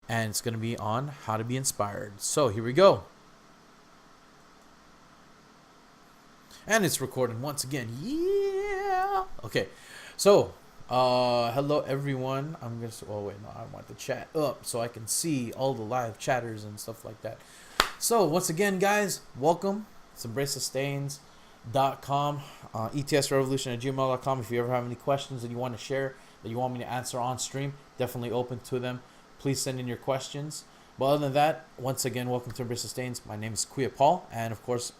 and it's going to be on how to be inspired. So here we go. And it's recording once again. Yeah. Okay. So, hello everyone. I'm gonna. Oh wait, no. I want the chat up so I can see all the live chatters and stuff like that. So once again, guys, welcome. It's embracethestains.com, etsrevolution@gmail.com. If you ever have any questions that you want to share that you want me to answer on stream, definitely open to them. Please send in your questions. But other than that, once again, welcome to Embrace the Stains. My name is Kuya Paul, and of course,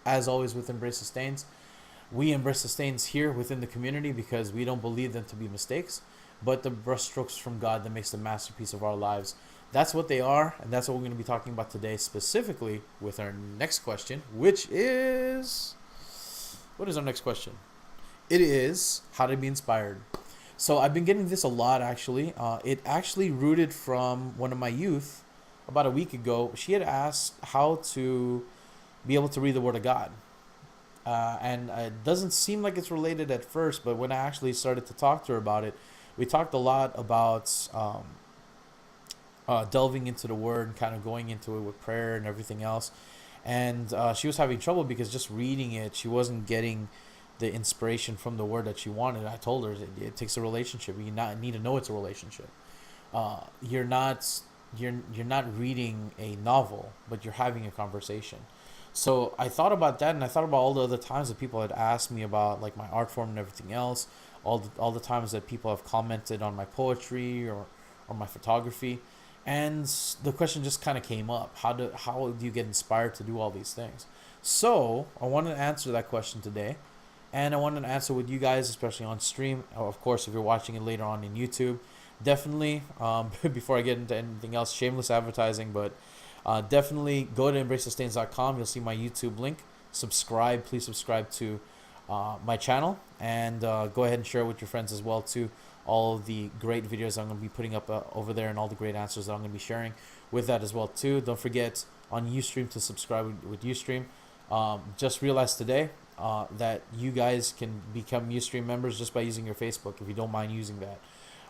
as always with Embrace the Stains, we embrace the stains here within the community because we don't believe them to be mistakes, but the brushstrokes from God that makes the masterpiece of our lives. That's what they are, and that's what we're going to be talking about today, specifically with our next question, which is... What is our next question? It is how to be inspired. So I've been getting this a lot, actually. It actually rooted from one of my youth about a week ago. She had asked how to be able to read the Word of God. And it doesn't seem like it's related at first, but when I actually started to talk to her about it, we talked a lot about delving into the Word and kind of going into it with prayer and everything else. And she was having trouble because just reading it, she wasn't getting the inspiration from the Word that she wanted. I told her it takes a relationship. You need to know it's a relationship. You're not reading a novel, but you're having a conversation. So I thought about that, and I thought about all the other times that people had asked me about like my art form and everything else. All the times that people have commented on my poetry or my photography, and the question just kind of came up: how do you get inspired to do all these things? So I wanted to answer that question today, and I wanted to answer with you guys, especially on stream. Of course, if you're watching it later on in YouTube, definitely. Before I get into anything else, shameless advertising, but. Definitely go to embracethestains.com. You'll see my YouTube link. Subscribe. Please subscribe to my channel. And go ahead and share it with your friends as well, too. All of the great videos I'm going to be putting up over there and all the great answers that I'm going to be sharing with that as well, too. Don't forget on Ustream to subscribe with Ustream. Just realized today that you guys can become Ustream members just by using your Facebook if you don't mind using that.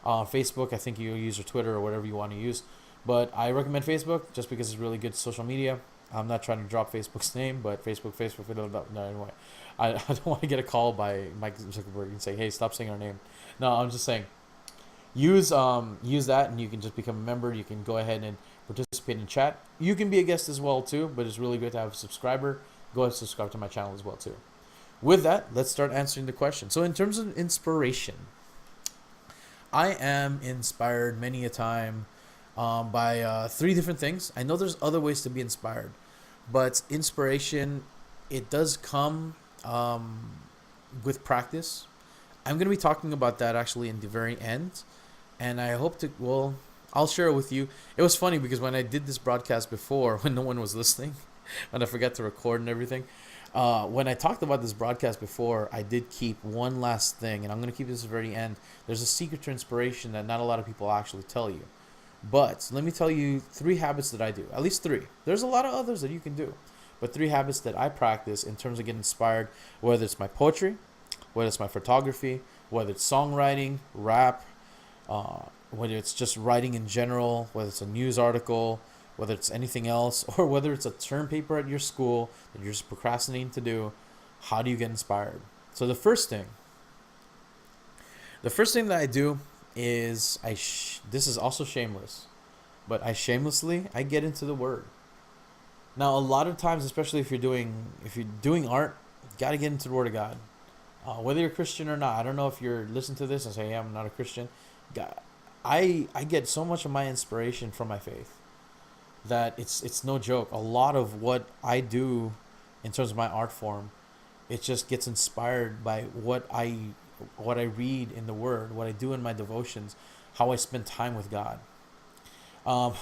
Facebook, I think you use your Twitter or whatever you want to use. But I recommend Facebook just because it's really good social media. I'm not trying to drop Facebook's name, but Facebook. No, anyway. I don't want to get a call by Mike Zuckerberg and say, hey, stop saying our name. No, I'm just saying, use that and you can just become a member. You can go ahead and participate in chat. You can be a guest as well, too, but it's really good to have a subscriber. Go ahead and subscribe to my channel as well, too. With that, let's start answering the question. So in terms of inspiration, I am inspired many a time by three different things. I know there's other ways to be inspired, but inspiration, it does come with practice. I'm going to be talking about that actually in the very end, and I hope to, well, I'll share it with you. It was funny because when I did this broadcast before, when no one was listening, when I forgot to record and everything, when I talked about this broadcast before, I did keep one last thing, and I'm going to keep this at the very end. There's a secret to inspiration that not a lot of people actually tell you. But let me tell you three habits that I do. At least three. There's a lot of others that you can do. But three habits that I practice in terms of getting inspired, whether it's my poetry, whether it's my photography, whether it's songwriting, rap, whether it's just writing in general, whether it's a news article, whether it's anything else, or whether it's a term paper at your school that you're just procrastinating to do. How do you get inspired? So the first thing that I do is this is also shameless, but I get into the Word. Now, a lot of times, especially if you're doing art, you got to get into the Word of God. Whether you're Christian or not, I don't know if you're listening to this and say, hey, I'm not a Christian. I get so much of my inspiration from my faith that it's no joke. A lot of what I do in terms of my art form, it just gets inspired by what I read in the Word, what I do in my devotions, how I spend time with God. But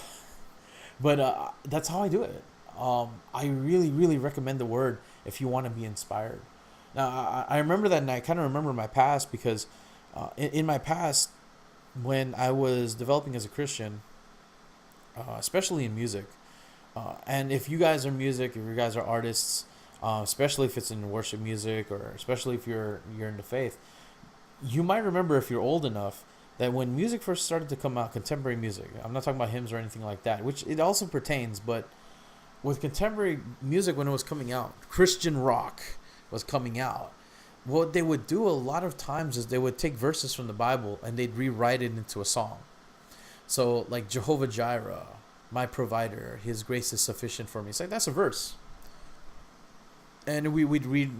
that's how I do it. I really, really recommend the Word if you want to be inspired. Now, I remember that, and I kind of remember my past because in my past, when I was developing as a Christian, especially in music, and if you guys are music, if you guys are artists, especially if it's in worship music, or especially if you're in the faith, you might remember, if you're old enough, that when music first started to come out, contemporary music, I'm not talking about hymns or anything like that, which it also pertains, but with contemporary music, when it was coming out, Christian rock was coming out. What they would do a lot of times is they would take verses from the Bible and they'd rewrite it into a song. So, like Jehovah Jireh, my provider, His grace is sufficient for me. It's like that's a verse, and we'd read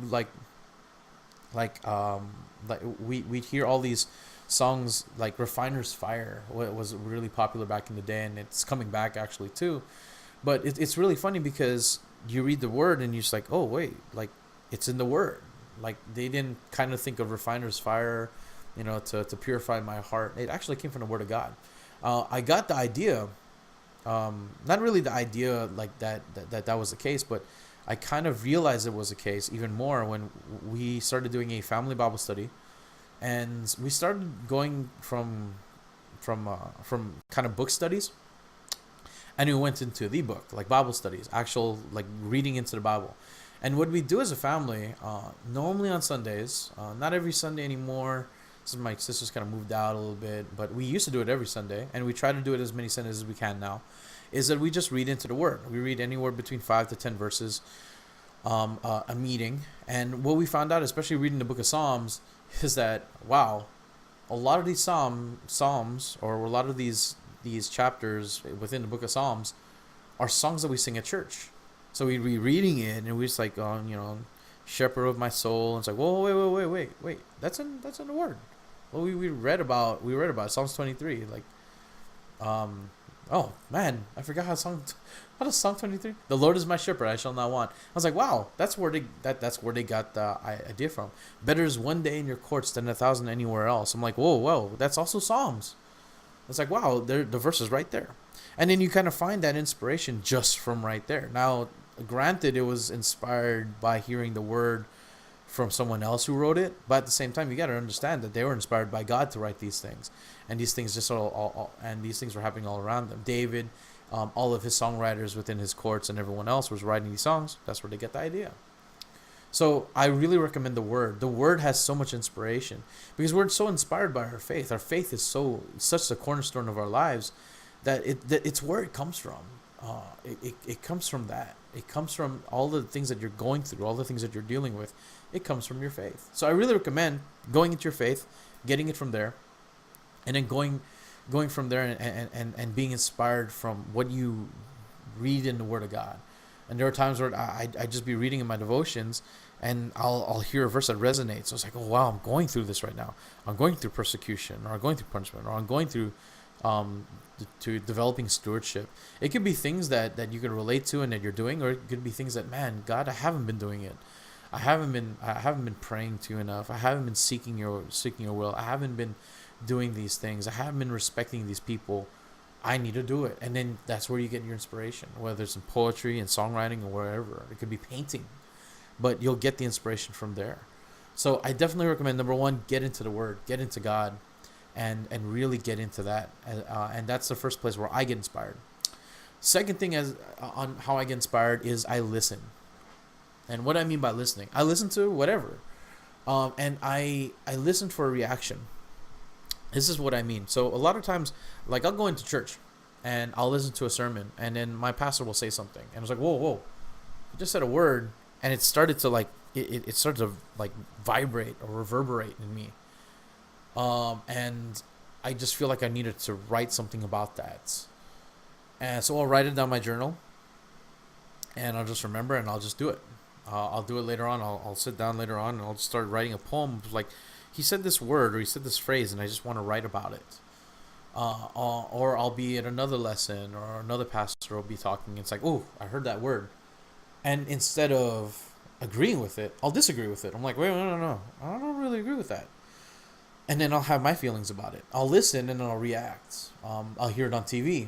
we'd hear all these songs like Refiner's Fire, what was really popular back in the day, and it's coming back actually too. But it's really funny because you read the word and you're just like, oh wait, like it's in the word. Like they didn't kind of think of Refiner's Fire, to purify my heart. It actually came from the word of God. I got the idea, not really the idea like that was the case, but I kind of realized it was the case even more when we started doing a family Bible study, and we started going from kind of book studies, and we went into the book, like Bible studies, actual like reading into the Bible. And what we do as a family, normally on Sundays, not every Sunday anymore. My sisters kind of moved out a little bit, but we used to do it every Sunday, and we try to do it as many Sundays as we can now, is that we just read into the Word. We read anywhere between 5 to 10 verses a meeting. And what we found out, especially reading the book of Psalms, is that, wow, a lot of these Psalms, or a lot of these chapters within the book of Psalms are songs that we sing at church. So we'd be reading it, and we're just like, shepherd of my soul. And it's like, whoa, wait. That's in the Word. Well, we read about Psalms 23. Like, oh man, I forgot how does Psalm 23? The Lord is my shepherd, I shall not want. I was like, wow, that's where they got the idea from. Better is one day in your courts than 1,000 anywhere else. I'm like, whoa, that's also Psalms. It's like, wow, the verse is right there. And then you kind of find that inspiration just from right there. Now, granted, it was inspired by hearing the word from someone else who wrote it, but at the same time, you got to understand that they were inspired by God to write these things, and these things these things were happening all around them. David, all of his songwriters within his courts, and everyone else was writing these songs. That's where they get the idea. So I really recommend the Word. The Word has so much inspiration because we're so inspired by our faith. Our faith is such the cornerstone of our lives that it's where it comes from. It comes from that. It comes from all the things that you're going through, all the things that you're dealing with. It comes from your faith. So I really recommend going into your faith, getting it from there, and then going from there and being inspired from what you read in the Word of God. And there are times where I just be reading in my devotions, and I'll hear a verse that resonates. So it's like, oh wow, I'm going through this right now. I'm going through persecution, or I'm going through punishment, or I'm going through to developing stewardship. It could be things that you can relate to and that you're doing, or it could be things that, man, God, I haven't been doing it. I haven't been praying to you enough. I haven't been seeking your will. I haven't been doing these things. I haven't been respecting these people. I need to do it. And then that's where you get your inspiration, whether it's in poetry and songwriting or wherever. It could be painting, but you'll get the inspiration from there. So I definitely recommend, number one, get into the Word, get into God, and really get into that. And that's the first place where I get inspired. Second thing on how I get inspired is I listen. And what I mean by listening, I listen to whatever. And I listen for a reaction. This is what I mean. So a lot of times, like, I'll go into church and I'll listen to a sermon, and then my pastor will say something, and it's like, whoa, he just said a word, and it started to it started to like vibrate or reverberate in me. And I just feel like I needed to write something about that. And so I'll write it down my journal, and I'll just remember, and I'll just do it. I'll do it later on. I'll sit down later on, and I'll just start writing a poem. Like, he said this word, or he said this phrase, and I just want to write about it. Or I'll be at another lesson, or another pastor will be talking, and it's like, oh, I heard that word. And instead of agreeing with it, I'll disagree with it. I'm like, wait, no. I don't really agree with that. And then I'll have my feelings about it. I'll listen, and then I'll react. I'll hear it on TV.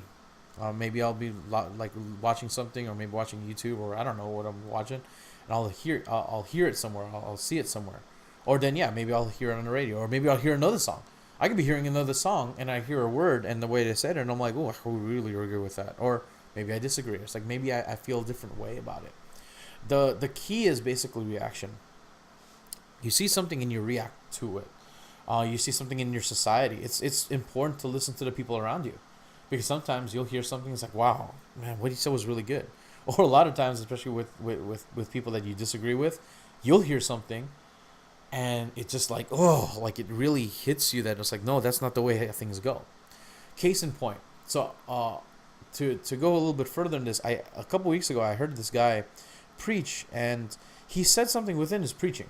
Maybe I'll be like watching something, or maybe watching YouTube, or I don't know what I'm watching. And I'll hear it somewhere. I'll see it somewhere. Or then, maybe I'll hear it on the radio, or maybe I'll hear another song. I could be hearing another song, and I hear a word and the way they said it, and I'm like, oh, I really agree with that. Or maybe I disagree. It's like, maybe I feel a different way about it. The key is basically reaction. You see something and you react to it. You see something in your society. It's important to listen to the people around you, because sometimes you'll hear something that's like, wow, man, what he said was really good. Or a lot of times, especially with people that you disagree with, you'll hear something and it's just like, oh, like it really hits you that it's like, no, that's not the way things go. Case in point. So to go a little bit further in this, a couple weeks ago I heard this guy preach, and he said something within his preaching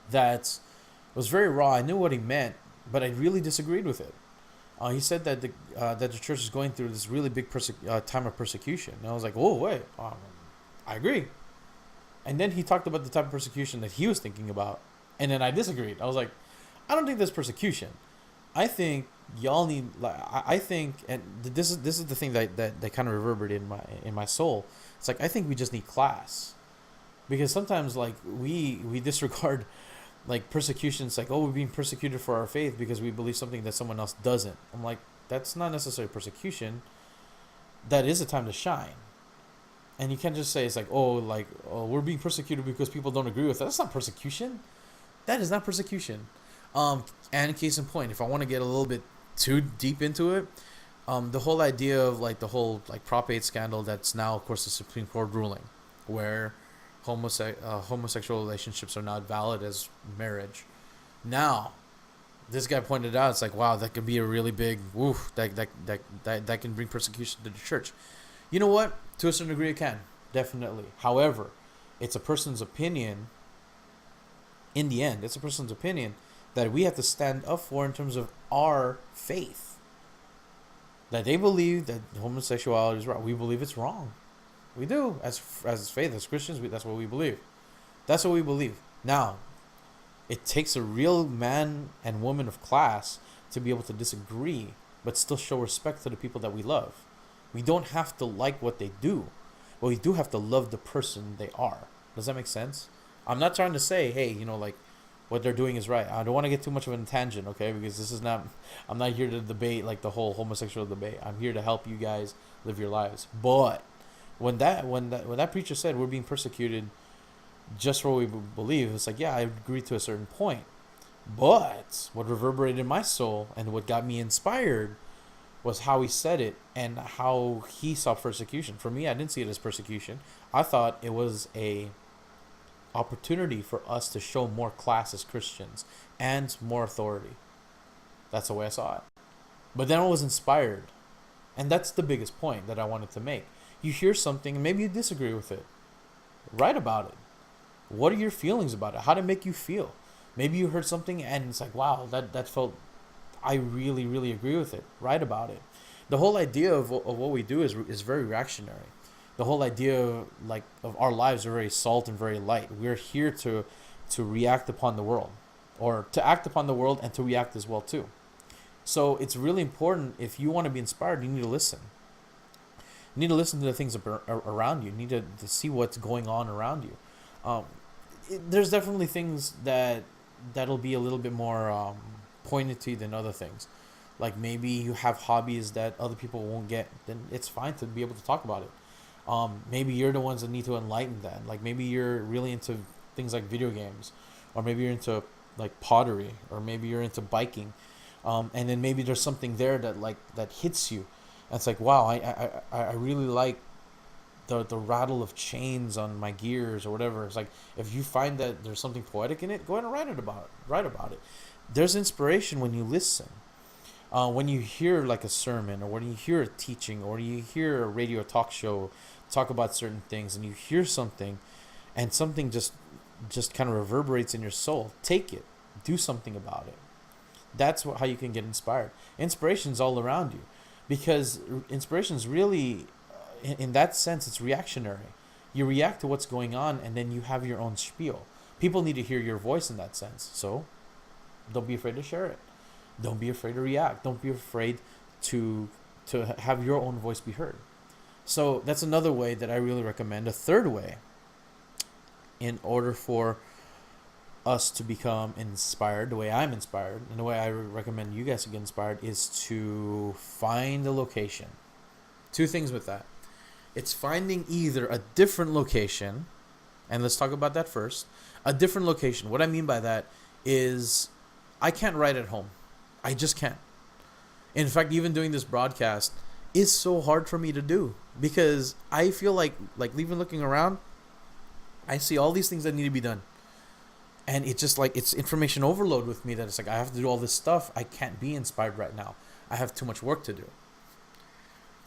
that was very raw. I knew what he meant, but I really disagreed with it. He said that the church is going through this really big time of persecution, and I was like, oh wait, I agree. And then he talked about the type of persecution that he was thinking about, and then I disagreed. I was like, I don't think there's persecution. I think y'all need, like, I think, and this is the thing that kind of reverberated in my soul. It's like, I think we just need class, because sometimes like we disregard like persecution. It's like, oh, we're being persecuted for our faith because we believe something that someone else doesn't. I'm like, that's not necessarily persecution. That is a time to shine. And you can't just say it's like, oh, we're being persecuted because people don't agree with us. That's not persecution. That is not persecution. And case in point, if I want to get a little bit too deep into it, the whole idea of like the whole like Prop 8 scandal, that's now of course the Supreme Court ruling, where homosexual relationships are not valid as marriage. Now, this guy pointed out, it's like, wow, that could be a really big woof. That can bring persecution to the church. You know what? To a certain degree, it can. Definitely. However, it's a person's opinion. In the end, it's a person's opinion that we have to stand up for in terms of our faith. That they believe that homosexuality is wrong. We believe it's wrong. We do. As faith, as Christians, that's what we believe. That's what we believe. Now, it takes a real man and woman of class to be able to disagree, but still show respect to the people that we love. We don't have to like what they do, but we do have to love the person they are. Does that make sense? I'm not trying to say, hey, like what they're doing is right. I don't want to get too much of a tangent, okay? Because I'm not here to debate like the whole homosexual debate. I'm here to help you guys live your lives. But when that preacher said we're being persecuted just for what we believe, it's like, yeah, I agree to a certain point. But what reverberated in my soul and what got me inspired was how he said it and how he saw persecution. For me, I didn't see it as persecution. I thought it was a opportunity for us to show more class as Christians and more authority. That's the way I saw it. But then I was inspired. And that's the biggest point that I wanted to make. You hear something and maybe you disagree with it. Write about it. What are your feelings about it? How did it make you feel? Maybe you heard something and it's like, wow, that felt, I really, really agree with it. Write about it. The whole idea of what we do is very reactionary. The whole idea of our lives are very salt and very light. We're here to react upon the world, or to act upon the world and to react as well too. So it's really important, if you want to be inspired, you need to listen. You need to listen to the things around you. You need to see what's going on around you. There's definitely things that'll be a little bit more pointed to you than other things. Like maybe you have hobbies that other people won't get, then it's fine to be able to talk about it. Maybe you're the ones that need to enlighten that. Like maybe you're really into things like video games, or maybe you're into like pottery, or maybe you're into biking, and then maybe there's something there that hits you. And it's like, wow, I really like the rattle of chains on my gears or whatever. It's like, if you find that there's something poetic in it, go ahead and write about it. There's inspiration when you listen. When you hear like a sermon, or when you hear a teaching, or you hear a radio talk show talk about certain things, and you hear something and something just kind of reverberates in your soul, take it, do something about it. That's how you can get inspired. Inspiration's all around you, because inspiration's really, in that sense, it's reactionary. You react to what's going on, and then you have your own spiel. People need to hear your voice in that sense, so don't be afraid to share it. Don't be afraid to react. Don't be afraid to have your own voice be heard. So that's another way that I really recommend. A third way, in order for us to become inspired, the way I'm inspired, and the way I recommend you guys to get inspired, is to find a location. Two things with that. It's finding either a different location, and let's talk about that first. A different location. What I mean by that is I can't write at home. I just can't. In fact, even doing this broadcast is so hard for me to do because I feel like even looking around, I see all these things that need to be done. And it's just like it's information overload with me that it's like I have to do all this stuff. I can't be inspired right now. I have too much work to do.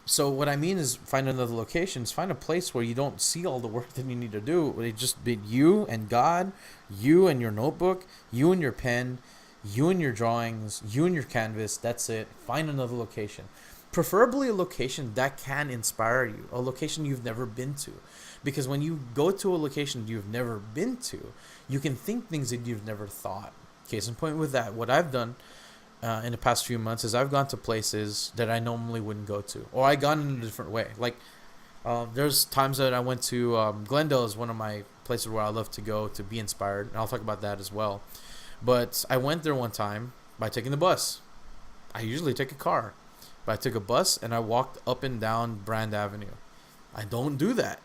So what I mean is find another location. Is find a place where you don't see all the work that you need to do. Where it just be you and God, you and your notebook, you and your pen, you and your drawings, you and your canvas. That's it. Find another location. Preferably a location that can inspire you. A location you've never been to. Because when you go to a location you've never been to, you can think things that you've never thought. Case in point with that, what I've done in the past few months is I've gone to places that I normally wouldn't go to, or I gone in a different way. Like there's times that I went to Glendale is one of my places where I love to go to be inspired, and I'll talk about that as well. But I went there one time by taking the bus. I usually take a car, but I took a bus and I walked up and down Brand Avenue. I don't do that,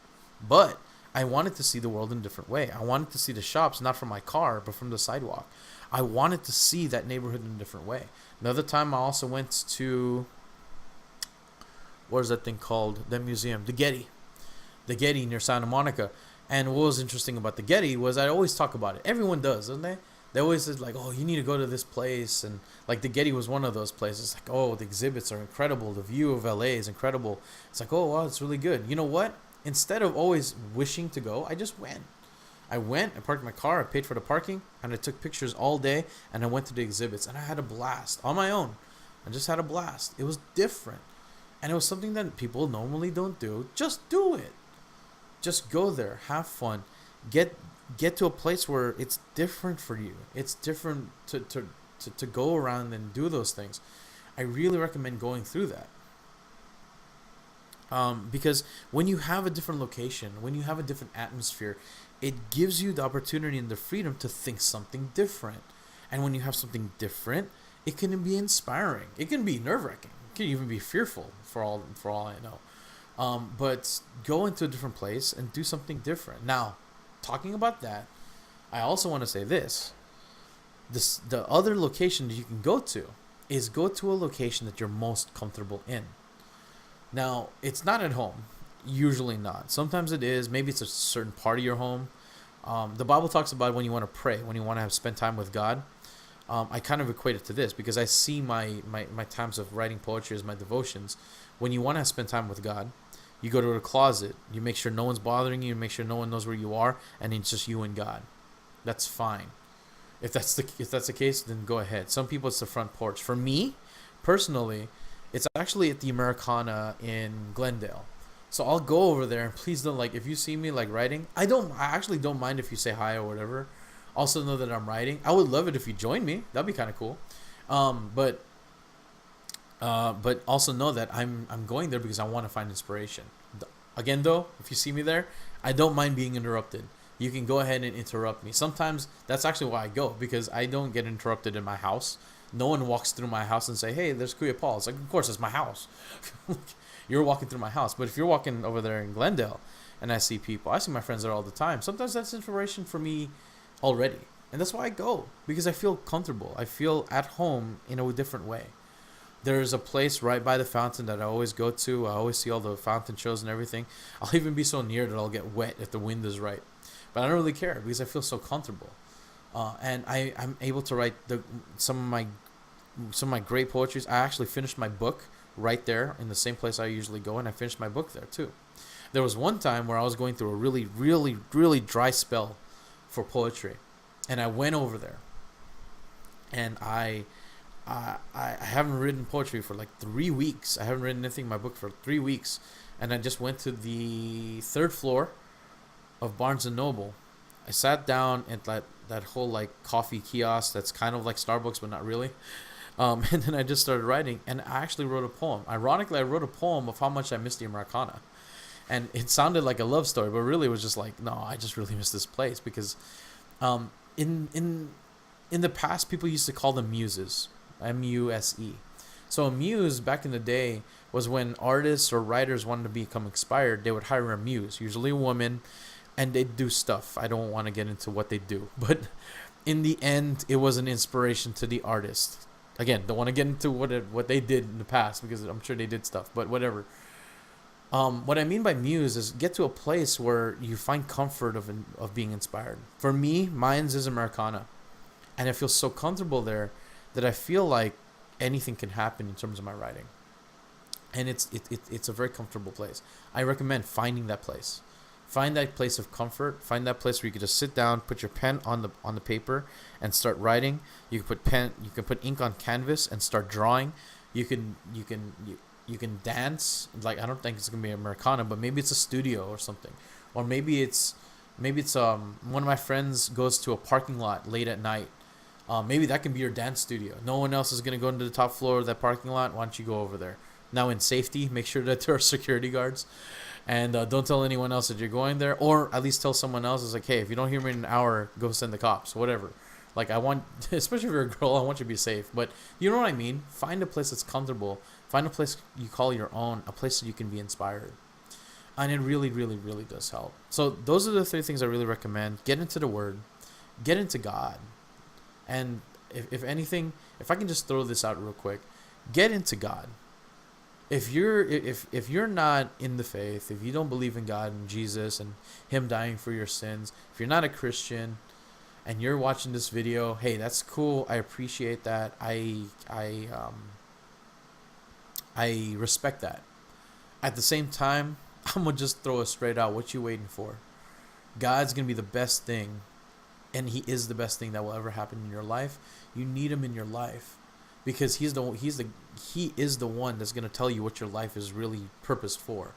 but I wanted to see the world in a different way. I wanted to see the shops, not from my car, but from the sidewalk. I wanted to see that neighborhood in a different way. Another time I also went to, what is that thing called? That museum, the Getty. The Getty near Santa Monica. And what was interesting about the Getty was I always talk about it. Everyone does, doesn't they? They always say like, oh, you need to go to this place. And like the Getty was one of those places. Like, oh, the exhibits are incredible. The view of LA is incredible. It's like, oh, wow, it's really good. You know what? Instead of always wishing to go, I just went. I parked my car, I paid for the parking, and I took pictures all day, and I went to the exhibits, and I had a blast on my own. I just had a blast. It was different, and it was something that people normally don't do. Just do it. Just go there, have fun, get to a place where it's different for you. It's different to go around and do those things. I really recommend going through that. Because when you have a different location, when you have a different atmosphere, it gives you the opportunity and the freedom to think something different. And when you have something different, it can be inspiring. It can be nerve-wracking. It can even be fearful for all I know. But go into a different place and do something different. Now, talking about that, I also want to say this. The other location that you can go to is go to a location that you're most comfortable in. Now, it's not at home. Usually not. Sometimes it is. Maybe it's a certain part of your home. The Bible talks about when you want to pray, when you want to spend time with God. I kind of equate it to this because I see my times of writing poetry as my devotions. When you want to spend time with God, you go to a closet. You make sure no one's bothering you. Make sure no one knows where you are, and it's just you and God. That's fine. If that's the case, then go ahead. Some people it's the front porch. For me, personally, it's actually at the Americana in Glendale. So I'll go over there, and please don't, like, if you see me like writing, I actually don't mind if you say hi or whatever. Also know that I'm writing. I would love it if you join me. That'd be kind of cool. But also know that I'm going there because I want to find inspiration. Again, though, if you see me there, I don't mind being interrupted. You can go ahead and interrupt me. Sometimes that's actually why I go, because I don't get interrupted in my house. No one walks through my house and say, hey, there's Kuya Paul. It's like, of course, it's my house. You're walking through my house. But if you're walking over there in Glendale and I see people, I see my friends there all the time. Sometimes that's inspiration for me already. And that's why I go, because I feel comfortable. I feel at home in a different way. There's a place right by the fountain that I always go to. I always see all the fountain shows and everything. I'll even be so near that I'll get wet if the wind is right. But I don't really care because I feel so comfortable. And I'm able to write some of my great poetries. I actually finished my book right there in the same place I usually go, and I finished my book there too. There was one time where I was going through a really, really, really dry spell for poetry, and I went over there, and I haven't written poetry for like 3 weeks. I haven't written anything in my book for 3 weeks, and I just went to the third floor of Barnes and Noble. I sat down at that whole like coffee kiosk that's kind of like Starbucks but not really. And then I just started writing, and I actually wrote a poem. Ironically, I wrote a poem of how much I miss the Americana. And it sounded like a love story, but really it was just like, no, I just really miss this place because in the past, people used to call them muses, M-U-S-E. So a muse back in the day was when artists or writers wanted to become inspired, they would hire a muse, usually a woman, and they'd do stuff. I don't want to get into what they do, but in the end, it was an inspiration to the artist. Again, don't want to get into what they did in the past, because I'm sure they did stuff, but whatever. What I mean by muse is get to a place where you find comfort of being inspired. For me, mine's is Americana, and I feel so comfortable there that I feel like anything can happen in terms of my writing, and it's a very comfortable place. I recommend finding that place. Find that place of comfort. Find that place where you can just sit down, put your pen on the paper, and start writing. You can put ink on canvas and start drawing. You can dance. Like, I don't think it's gonna be Americana, but maybe it's a studio or something, or maybe it's one of my friends goes to a parking lot late at night. Maybe that can be your dance studio. No one else is gonna go into the top floor of that parking lot. Why don't you go over there? Now, in safety, make sure that there are security guards, and don't tell anyone else that you're going there, or at least tell someone else. It's like, hey, if you don't hear me in an hour, go send the cops, whatever. Like, I want, especially if you're a girl, I want you to be safe. But you know what I mean? Find a place that's comfortable. Find a place you call your own, a place that you can be inspired. And it really, really, really does help. So those are the 3 things I really recommend. Get into the Word. Get into God. And if anything, if I can just throw this out real quick, get into God. If you're not in the faith, if you don't believe in God and Jesus and Him dying for your sins, if you're not a Christian and you're watching this video, hey, that's cool. I appreciate that. I respect that. At the same time, I'm gonna just throw it straight out. What you waiting for? God's gonna be the best thing, and He is the best thing that will ever happen in your life. You need Him in your life, because He is the one that's gonna tell you what your life is really purposed for.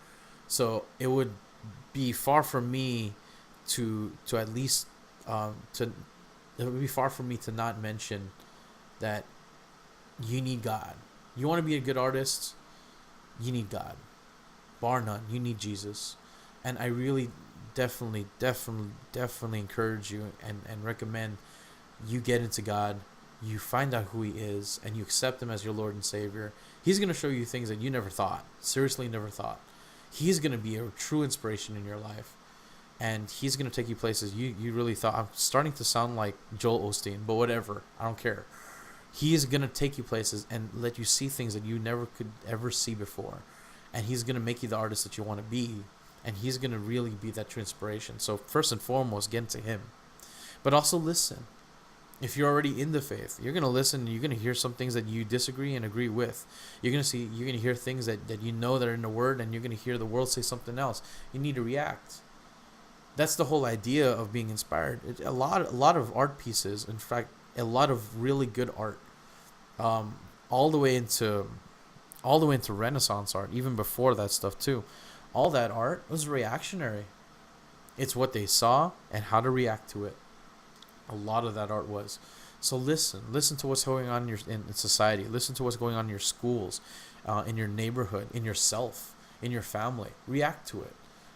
So it would be far from me to at least it would be far from me to not mention that you need God. You want to be a good artist, you need God. Bar none, you need Jesus. And I really definitely encourage you and recommend you get into God, you find out who He is, and you accept Him as your Lord and Savior. He's going to show you things that you never thought, seriously never thought. He's going to be a true inspiration in your life. And He's going to take you places you really thought. I'm starting to sound like Joel Osteen, but whatever. I don't care. He is going to take you places and let you see things that you never could ever see before. And He's going to make you the artist that you want to be. And He's going to really be that true inspiration. So first and foremost, get into Him. But also listen. If you're already in the faith, you're going to listen and you're going to hear some things that you disagree and agree with. You're going to hear things that you know that are in the Word, and you're going to hear the world say something else. You need to react. That's the whole idea of being inspired. A lot of art pieces, in fact, a lot of really good art, all the way into Renaissance art, even before that stuff too. All that art was reactionary. It's what they saw and how to react to it. A lot of that art was. So listen to what's going on in society. Listen to what's going on in your schools, in your neighborhood, in yourself, in your family. React to it.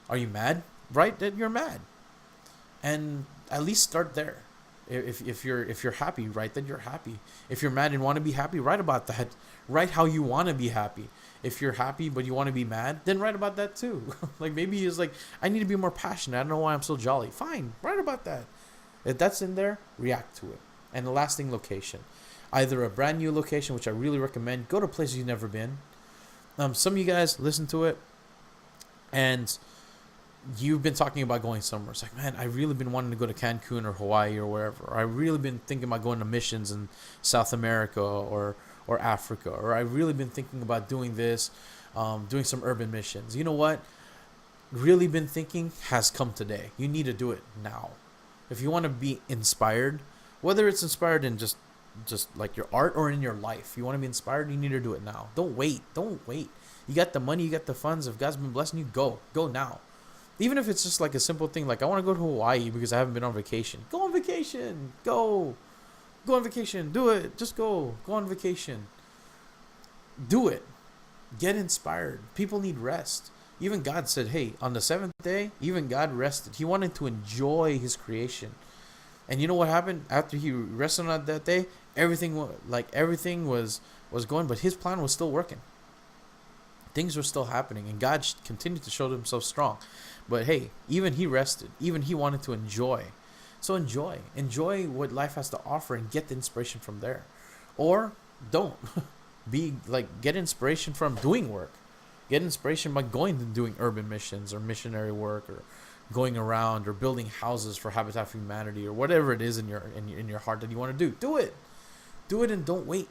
Are you mad? Write that you're mad, and at least start there. If you're happy, write that you're happy. If you're mad and want to be happy, write about that. Write how you want to be happy. If you're happy but you want to be mad, then write about that too. Like, maybe it's like, I need to be more passionate. I don't know why I'm so jolly. Fine, write about that. If that's in there, react to it. And the last thing, location. Either a brand new location, which I really recommend. Go to places you've never been. Some of you guys listen to it, and you've been talking about going somewhere. It's like, man, I've really been wanting to go to Cancun or Hawaii or wherever. Or I've really been thinking about going to missions in South America or Africa. Or I've really been thinking about doing this, doing some urban missions. You know what? Really been thinking has come today. You need to do it now. If you want to be inspired, whether it's inspired in just like your art or in your life, you want to be inspired, you need to do it now. Don't wait. You got the money, you got the funds. If God's been blessing you, go now. Even if it's just like a simple thing, like I want to go to Hawaii because I haven't been on vacation. Go on vacation. Go on vacation. Do it. Just go on vacation. Do it. Get inspired. People need rest. Even God said, hey, on the 7th day, even God rested. He wanted to enjoy His creation. And you know what happened? After He rested on that day, everything was going, but His plan was still working. Things were still happening, and God continued to show Himself strong. But hey, even He rested. Even He wanted to enjoy. So enjoy what life has to offer and get the inspiration from there, or don't. Get inspiration from doing work. Get inspiration by going and doing urban missions or missionary work, or going around or building houses for Habitat for Humanity, or whatever it is in your heart that you want to do. Do it and don't wait.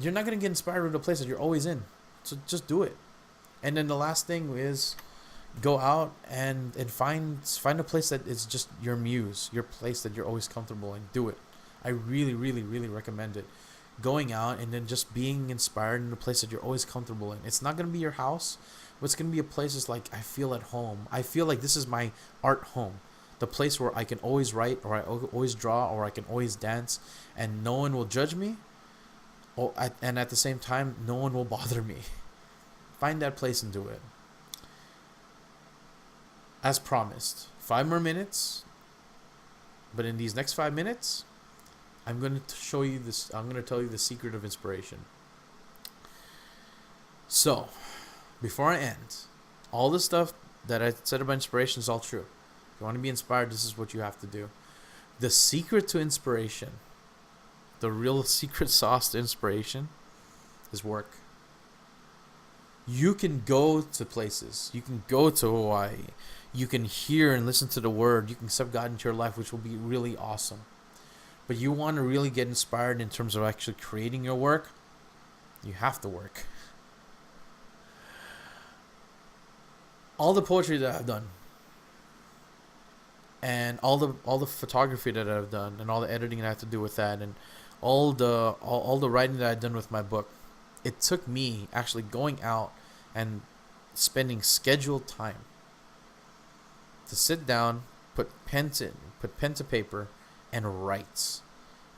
You're not going to get inspired with a place that you're always in. So just do it. And then the last thing is go out and find a place that is just your muse, your place that you're always comfortable in. Do it. I really, really, really recommend it. Going out and then just being inspired in a place that you're always comfortable in. It's not going to be your house, but it's going to be a place that's like, I feel at home. I feel like this is my art home. The place where I can always write, or I always draw, or I can always dance, and no one will judge me. And at the same time, no one will bother me. Find that place and do it. As promised, 5 more minutes. But in these next 5 minutes, I'm going to show you this. I'm going to tell you the secret of inspiration. So, before I end, all the stuff that I said about inspiration is all true. If you want to be inspired, this is what you have to do. The secret to inspiration, the real secret sauce to inspiration, is work. You can go to places. You can go to Hawaii. You can hear and listen to the word. You can accept God into your life, which will be really awesome. But you want to really get inspired in terms of actually creating your work, you have to work. All the poetry that I've done, and all the photography that I've done, and all the editing that I have to do with that, and all the writing that I've done with my book, it took me actually going out and spending scheduled time to sit down, put pen to paper, and write.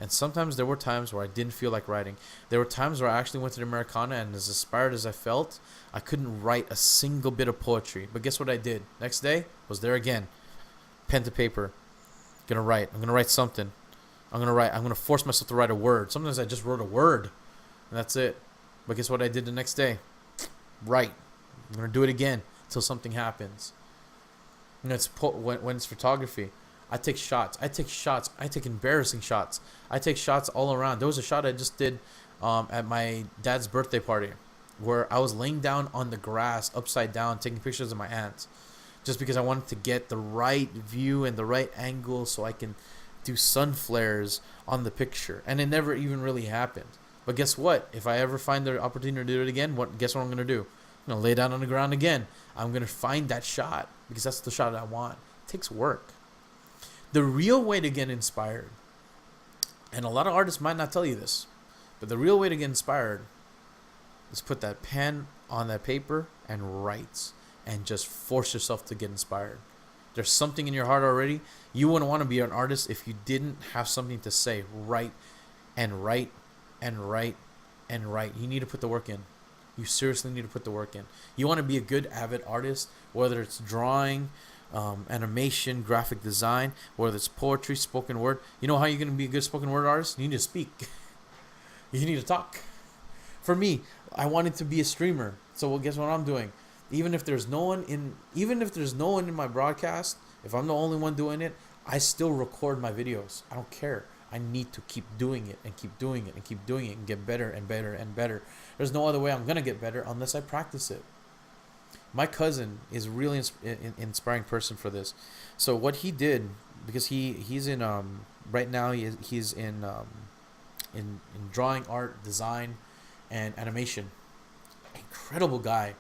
And sometimes there were times where I didn't feel like writing. There were times where I actually went to the Americana, and as inspired as I felt, I couldn't write a single bit of poetry. But guess what I did? Next day, was there again. Pen to paper. I'm gonna write something. I'm gonna force myself to write a word. Sometimes I just wrote a word, and that's it. But guess what I did the next day? Write. I'm gonna do it again until something happens. When it's photography, I take shots. I take embarrassing shots. I take shots all around. There was a shot I just did at my dad's birthday party where I was laying down on the grass upside down taking pictures of my aunt, just because I wanted to get the right view and the right angle so I can do sun flares on the picture. And it never even really happened. But guess what? If I ever find the opportunity to do it again, guess what I'm going to do? I'm going to lay down on the ground again. I'm going to find that shot because that's the shot I want. It takes work. The real way to get inspired, and a lot of artists might not tell you this, but the real way to get inspired is put that pen on that paper and write, and just force yourself to get inspired. There's something in your heart already. You wouldn't want to be an artist if you didn't have something to say. Write and write and write and write. You need to put the work in. You seriously need to put the work in. You want to be a good avid artist, whether it's drawing, animation, graphic design, whether it's poetry, spoken word. You know how you're going to be a good spoken word artist? You need to speak. You need to talk. For me, I wanted to be a streamer. So well, guess what I'm doing? Even if there's no one in my broadcast, if I'm the only one doing it, I still record my videos. I don't care. I need to keep doing it and keep doing it and keep doing it and get better and better and better. There's no other way I'm going to get better unless I practice it. My cousin is a really inspiring person for this. So what he did, because he's in right now he's in drawing, art, design, and animation. Incredible guy.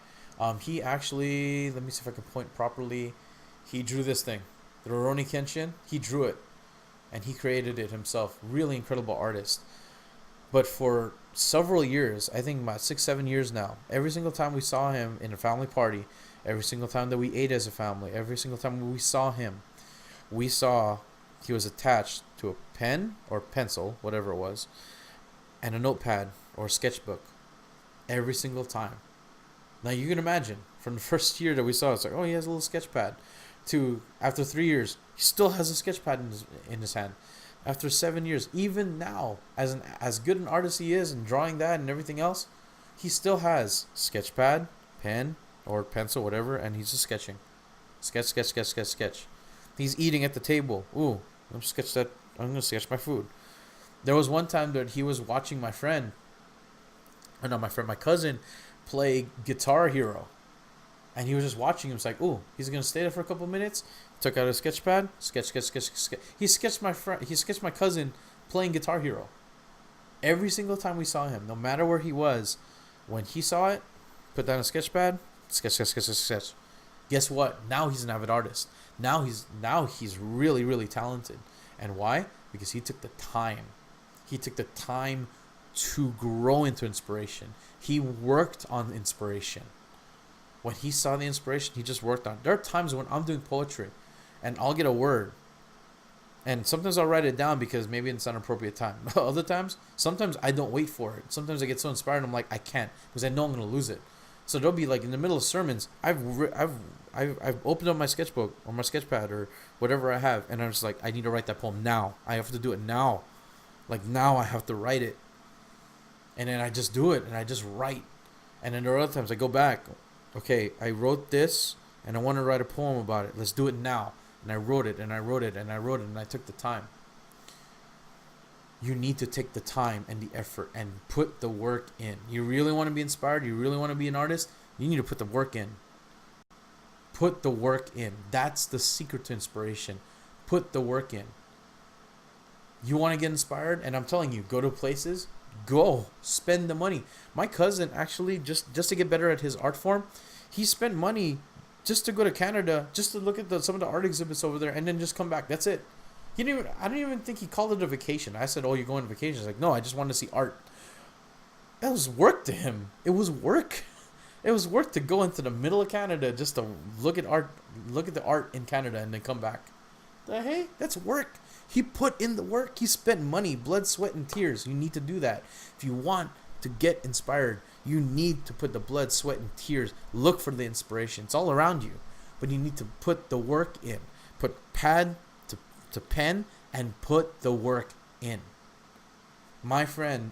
He actually, let me see if I can point properly. He drew this thing, the Rurouni Kenshin. He drew it, and he created it himself. Really incredible artist. But for several years, I think about 6-7 years now, every single time we saw him in a family party, every single time that we ate as a family, every single time we saw him, we saw he was attached to a pen or pencil, whatever it was, and a notepad or a sketchbook every single time. Now you can imagine, from the first year that we saw, it's like, oh, he has a little sketch pad, to after 3 years, he still has a sketch pad in his hand. After 7 years, even now, as good an artist he is in drawing that and everything else, he still has sketch pad, pen, or pencil, whatever, and he's just sketching. Sketch. He's eating at the table. Ooh, I'm sketch that. I'm gonna sketch my food. There was one time that he was watching my friend, or not my friend, my cousin, play Guitar Hero, and he was just watching him. It's like, oh, he's gonna stay there for a couple minutes. Took out a sketch pad, sketch. He sketched my friend. He sketched my cousin playing Guitar Hero. Every single time we saw him, no matter where he was, when he saw it, put down a sketch pad, sketch. Guess what? Now he's an avid artist. Now he's really, really talented. And why? Because he took the time. He took the time to grow into inspiration. He worked on inspiration. When he saw the inspiration, he just worked on it. There are times when I'm doing poetry and I'll get a word. And sometimes I'll write it down because maybe it's an appropriate time. Other times, sometimes I don't wait for it. Sometimes I get so inspired, I'm like, I can't because I know I'm gonna lose it. So there'll be like in the middle of sermons, I've opened up my sketchbook or my sketch pad or whatever I have, and I'm just like, I need to write that poem now. I have to do it now. Like now, I have to write it. And then I just do it, and I just write. And then there are other times I go back. Okay, I wrote this, and I want to write a poem about it. Let's do it now. And I wrote it, and I wrote it, and I wrote it, and I took the time. You need to take the time and the effort and put the work in. You really want to be inspired? You really want to be an artist? You need to put the work in. Put the work in. That's the secret to inspiration. Put the work in. You want to get inspired? And I'm telling you, go to places. Go. Spend the money. My cousin actually, just to get better at his art form, he spent money just to go to Canada, just to look at some of the art exhibits over there, and then just come back. That's it. I don't even think he called it a vacation. I said, oh, you're going on vacation? He's like, no, I just wanted to see art. That was work to him. It was work. It was work to go into the middle of Canada just to look at art, look at the art in Canada, and then come back. Hey, that's work. He put in the work. He spent money, blood, sweat, and tears. You need to do that. If you want to get inspired, you need to put the blood, sweat, and tears. Look for the inspiration. It's all around you. But you need to put the work in. Put pad to pen and put the work in. My friend,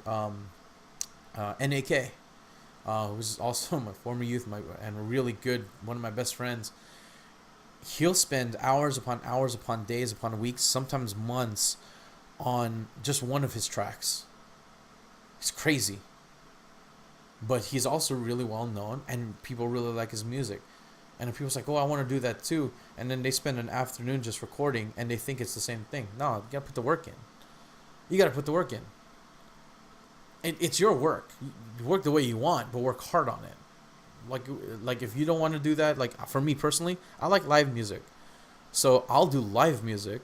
NAK, who's also my former youth and a really good, one of my best friends, he'll spend hours upon days upon weeks, sometimes months, on just one of his tracks. He's crazy. But he's also really well known, and people really like his music. And if people's like, oh, I want to do that too, and then they spend an afternoon just recording, and they think it's the same thing. No, you gotta put the work in. You gotta put the work in. It's your work. You work the way you want, but work hard on it. Like if you don't want to do that, like for me personally, I like live music, so I'll do live music.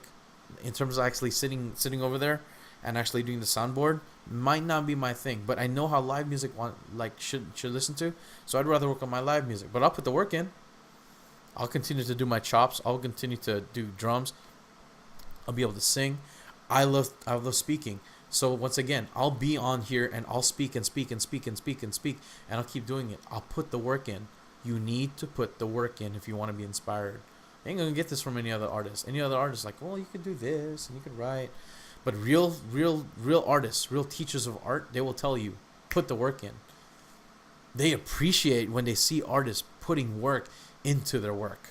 In terms of actually sitting over there and actually doing the soundboard, might not be my thing, but I know how live music should listen to, so I'd rather work on my live music. But I'll put the work in. I'll continue to do my chops. I'll continue to do drums. I'll be able to sing. I love speaking. So once again, I'll be on here and I'll speak and speak, and I'll keep doing it. I'll put the work in. You need to put the work in if you want to be inspired. You ain't gonna get this from any other artist. Any other artist like, well, you could do this and you could write. But real artists, real teachers of art, they will tell you, put the work in. They appreciate when they see artists putting work into their work.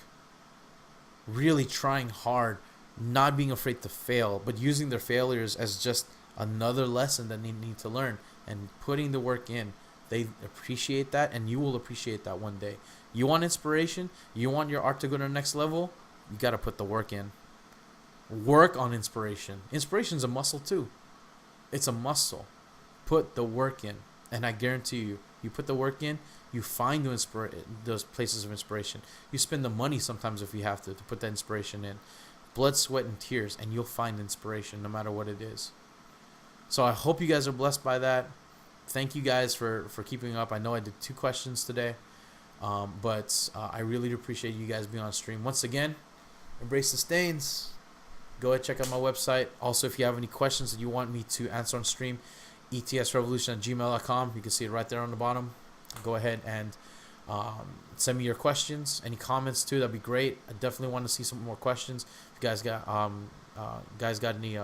Really trying hard, not being afraid to fail, but using their failures as just another lesson that they need to learn, and putting the work in. They appreciate that, and you will appreciate that one day. You want inspiration? You want your art to go to the next level? You got to put the work in. Work on inspiration. Inspiration is a muscle too. It's a muscle. Put the work in, and I guarantee you, you put the work in, you find those places of inspiration. You spend the money sometimes if you have to put that inspiration in. Blood, sweat, and tears, and you'll find inspiration no matter what it is. So I hope you guys are blessed by that. Thank you guys for keeping up. I know I did 2 questions today, but I really do appreciate you guys being on stream. Once again, embrace the stains. Go ahead, check out my website. Also, if you have any questions that you want me to answer on stream, etsrevolution@gmail.com. You can see it right there on the bottom. Go ahead and send me your questions, any comments too. That'd be great. I definitely want to see some more questions. If you guys got any